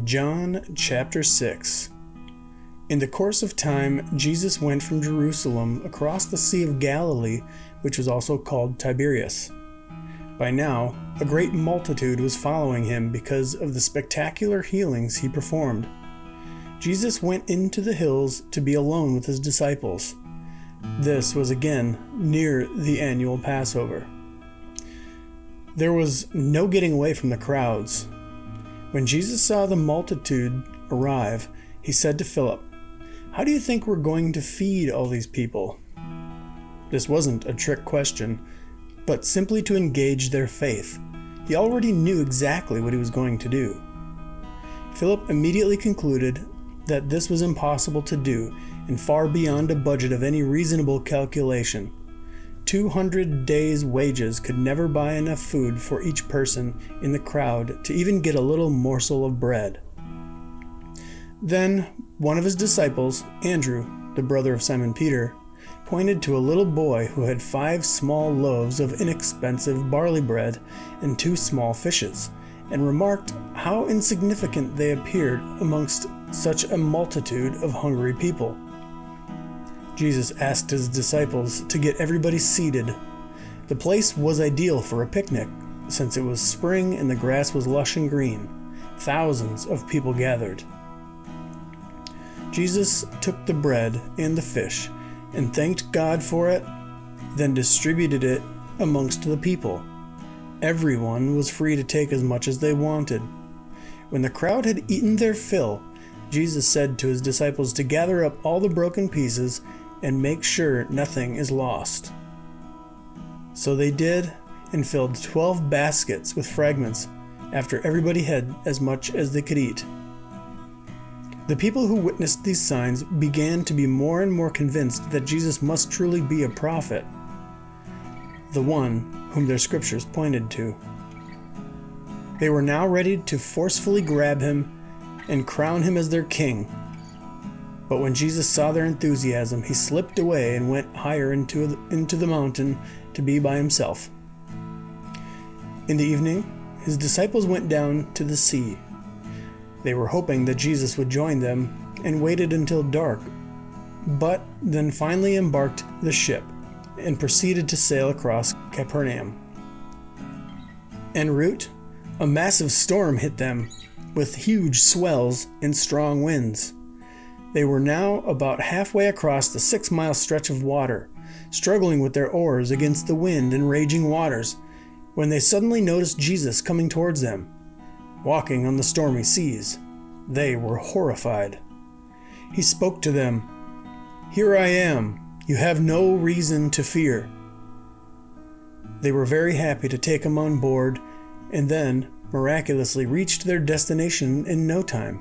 John chapter 6. In the course of time, Jesus went from Jerusalem across the Sea of Galilee, which was also called Tiberias. By now, a great multitude was following him because of the spectacular healings he performed. Jesus went into the hills to be alone with his disciples. This was again near the annual Passover. There was no getting away from the crowds. When Jesus saw the multitude arrive, he said to Philip, "How do you think we're going to feed all these people?" This wasn't a trick question, but simply to engage their faith. He already knew exactly what he was going to do. Philip immediately concluded that this was impossible to do and far beyond a budget of any reasonable calculation. 200 days' wages could never buy enough food for each person in the crowd to even get a little morsel of bread. Then one of his disciples, Andrew, the brother of Simon Peter, pointed to a little boy who had 5 small loaves of inexpensive barley bread and 2 small fishes, and remarked how insignificant they appeared amongst such a multitude of hungry people. Jesus asked his disciples to get everybody seated. The place was ideal for a picnic, since it was spring and the grass was lush and green. Thousands of people gathered. Jesus took the bread and the fish and thanked God for it, then distributed it amongst the people. Everyone was free to take as much as they wanted. When the crowd had eaten their fill, Jesus said to his disciples to gather up all the broken pieces and make sure nothing is lost. So they did, and filled 12 baskets with fragments, after everybody had as much as they could eat. The people who witnessed these signs began to be more and more convinced that Jesus must truly be a prophet, the one whom their scriptures pointed to. They were now ready to forcefully grab him and crown him as their king. But when Jesus saw their enthusiasm, he slipped away and went higher into the mountain to be by himself. In the evening, his disciples went down to the sea. They were hoping that Jesus would join them and waited until dark, but then finally embarked the ship and proceeded to sail across Capernaum. En route, a massive storm hit them with huge swells and strong winds. They were now about halfway across the 6-mile stretch of water, struggling with their oars against the wind and raging waters, when they suddenly noticed Jesus coming towards them, walking on the stormy seas. They were horrified. He spoke to them, "Here I am. You have no reason to fear." They were very happy to take him on board, and then miraculously reached their destination in no time.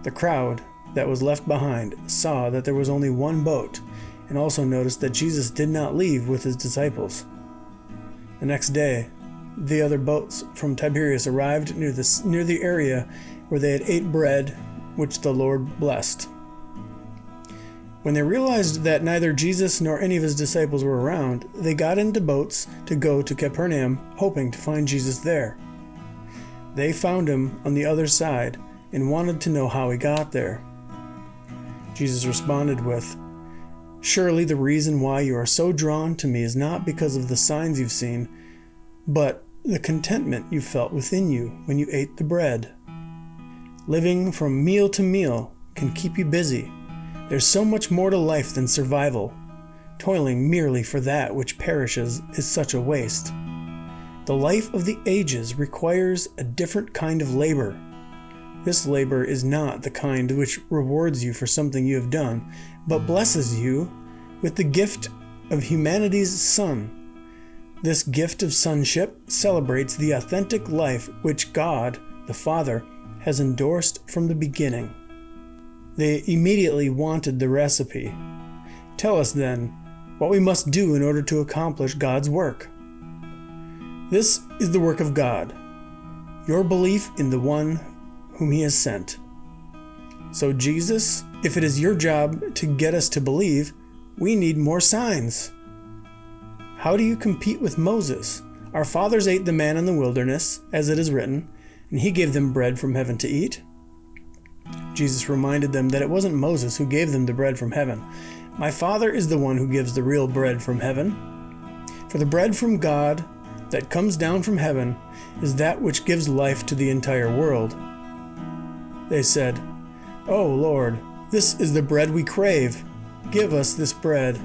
The crowd that was left behind saw that there was only one boat, and also noticed that Jesus did not leave with his disciples. The next day, the other boats from Tiberias arrived near the area where they had ate bread, which the Lord blessed. When they realized that neither Jesus nor any of his disciples were around, they got into boats to go to Capernaum, hoping to find Jesus there. They found him on the other side and wanted to know how he got there. Jesus responded with, "Surely the reason why you are so drawn to me is not because of the signs you've seen, but the contentment you felt within you when you ate the bread. Living from meal to meal can keep you busy. There's so much more to life than survival. Toiling merely for that which perishes is such a waste. The life of the ages requires a different kind of labor. This labor is not the kind which rewards you for something you have done, but blesses you with the gift of humanity's Son. This gift of sonship celebrates the authentic life which God, the Father, has endorsed from the beginning." They immediately wanted the recipe. "Tell us then what we must do in order to accomplish God's work." "This is the work of God, your belief in the one whom he has sent." "So Jesus, if it is your job to get us to believe, we need more signs." "How do you compete with Moses? Our fathers ate the manna in the wilderness, as it is written, and he gave them bread from heaven to eat. Jesus reminded them that it wasn't Moses who gave them the bread from heaven. My Father is the one who gives the real bread from heaven. For the bread from God that comes down from heaven is that which gives life to the entire world. They said, "Oh, Lord, this is the bread we crave. Give us this bread."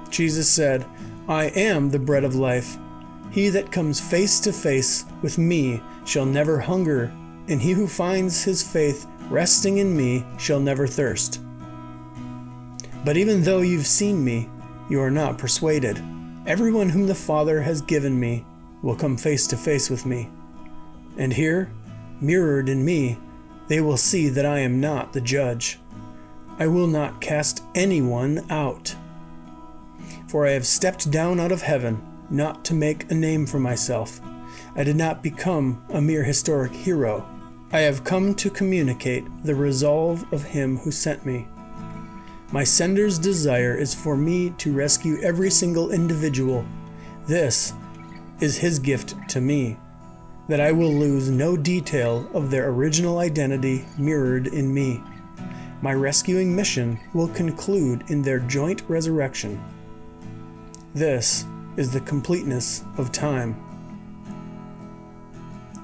Jesus said, "I am the bread of life. He that comes face to face with me shall never hunger, and he who finds his faith resting in me shall never thirst. But even though you've seen me, you are not persuaded. Everyone whom the Father has given me will come face to face with me. And here, mirrored in me, they will see that I am not the judge. I will not cast anyone out. For I have stepped down out of heaven, not to make a name for myself. I did not become a mere historic hero. I have come to communicate the resolve of him who sent me. My sender's desire is for me to rescue every single individual. This is his gift to me, that I will lose no detail of their original identity mirrored in me. My rescuing mission will conclude in their joint resurrection. This is the completeness of time.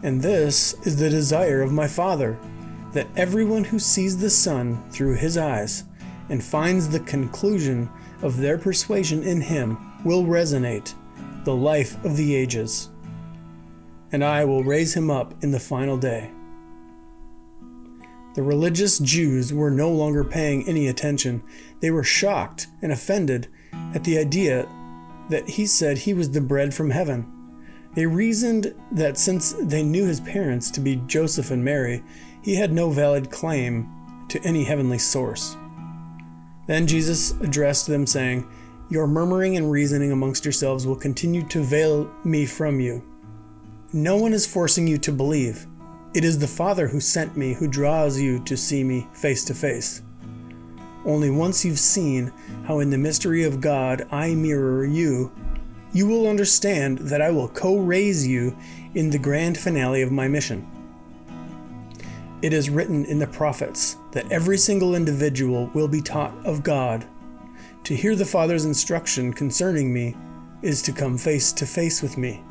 And this is the desire of my Father, that everyone who sees the Son through his eyes and finds the conclusion of their persuasion in him will resonate the life of the ages, and I will raise him up in the final day. The religious Jews were no longer paying any attention. They were shocked and offended at the idea that he said he was the bread from heaven. They reasoned that since they knew his parents to be Joseph and Mary, he had no valid claim to any heavenly source. Then Jesus addressed them, saying, "Your murmuring and reasoning amongst yourselves will continue to veil me from you. No one is forcing you to believe. It is the Father who sent me who draws you to see me face to face. Only once you've seen how in the mystery of God I mirror you, you will understand that I will co-raise you in the grand finale of my mission. It is written in the prophets that every single individual will be taught of God. To hear the Father's instruction concerning me is to come face to face with me.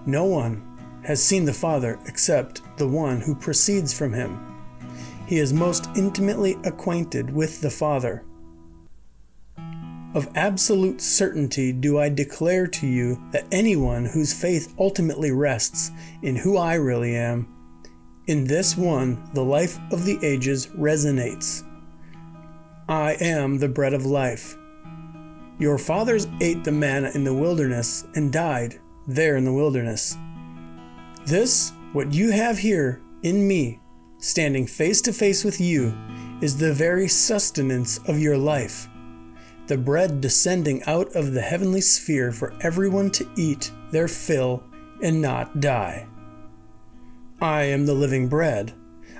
No one has seen the Father except the one who proceeds from him. He is most intimately acquainted with the Father. Of absolute certainty do I declare to you that anyone whose faith ultimately rests in who I really am, in this one the life of the ages resonates. I am the bread of life. Your fathers ate the manna in the wilderness and died there in the wilderness. This, what you have here in me, standing face to face with you, is the very sustenance of your life. The bread descending out of the heavenly sphere for everyone to eat their fill and not die. I am the living bread.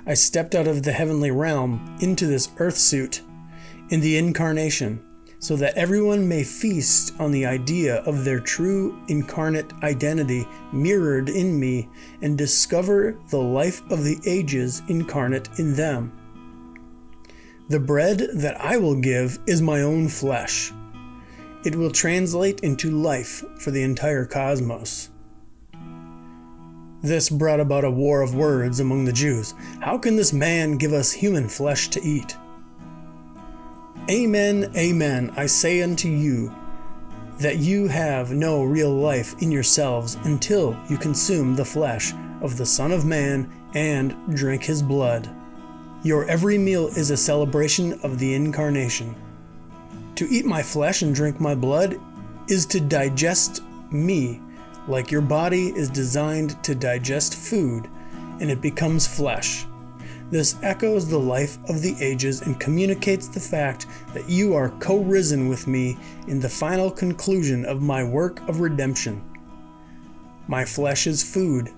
I stepped out of the heavenly realm into this earth suit in the incarnation, so that everyone may feast on the idea of their true incarnate identity mirrored in me and discover the life of the ages incarnate in them. The bread that I will give is my own flesh. It will translate into life for the entire cosmos. This brought about a war of words among the Jews. How can this man give us human flesh to eat? Amen, amen, I say unto you, that you have no real life in yourselves until you consume the flesh of the Son of Man and drink his blood. Your every meal is a celebration of the incarnation. To eat my flesh and drink my blood is to digest me, like your body is designed to digest food, and it becomes flesh. This echoes the life of the ages and communicates the fact that you are co-risen with me in the final conclusion of my work of redemption. My flesh is food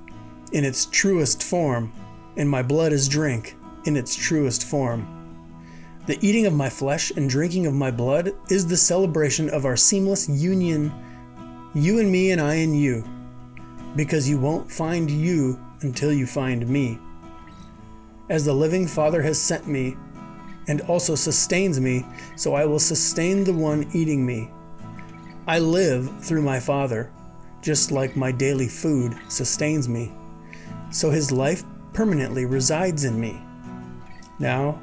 in its truest form, and my blood is drink in its truest form. The eating of my flesh and drinking of my blood is the celebration of our seamless union, you and me and I and you. because you won't find you until you find me. As the living Father has sent me and also sustains me, so I will sustain the one eating me. I live through my Father, just like my daily food sustains me, so his life permanently resides in me. Now,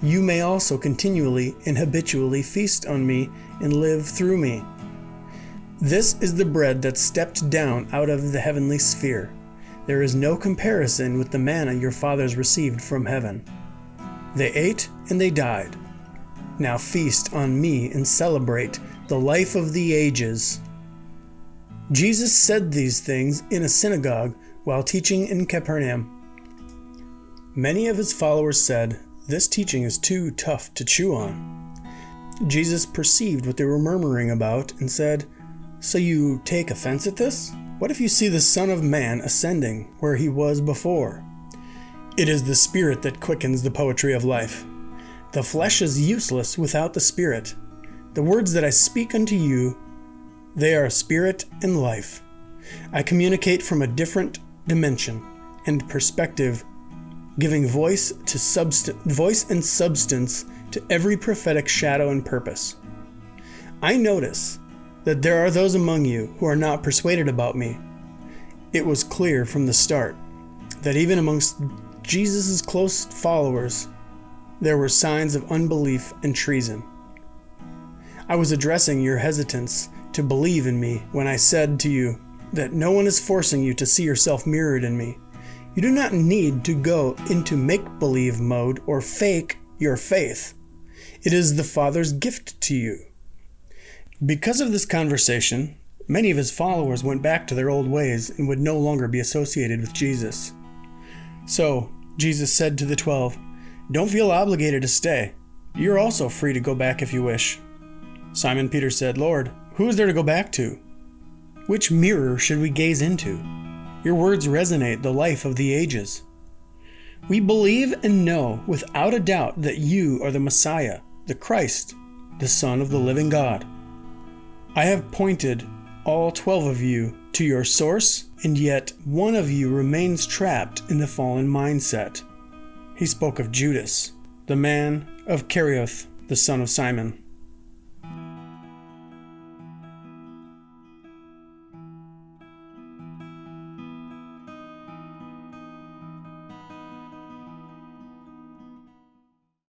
you may also continually and habitually feast on me and live through me. This is the bread that stepped down out of the heavenly sphere. There is no comparison with the manna your fathers received from heaven. They ate and they died. Now feast on me and celebrate the life of the ages. Jesus said these things in a synagogue while teaching in Capernaum. Many of his followers said, "This teaching is too tough to chew on." Jesus perceived what they were murmuring about and said, "So you take offense at this? What if you see the Son of Man ascending where he was before? It is the Spirit that quickens the poetry of life. The flesh is useless without the Spirit. The words that I speak unto you, they are spirit and life. I communicate from a different dimension and perspective, giving voice and substance to every prophetic shadow and purpose. I notice that there are those among you who are not persuaded about me. It was clear from the start that even amongst Jesus' close followers, there were signs of unbelief and treason. I was addressing your hesitance to believe in me when I said to you that no one is forcing you to see yourself mirrored in me. You do not need to go into make-believe mode or fake your faith. It is the Father's gift to you. Because of this conversation, many of his followers went back to their old ways and would no longer be associated with Jesus. So, Jesus said to the 12, "Don't feel obligated to stay. You're also free to go back if you wish." Simon Peter said, "Lord, who is there to go back to? Which mirror should we gaze into? Your words resonate the life of the ages. We believe and know without a doubt that you are the Messiah, the Christ, the Son of the living God. I have pointed all 12 of you to your source, and yet one of you remains trapped in the fallen mindset." He spoke of Judas, the man of Kerioth, the son of Simon.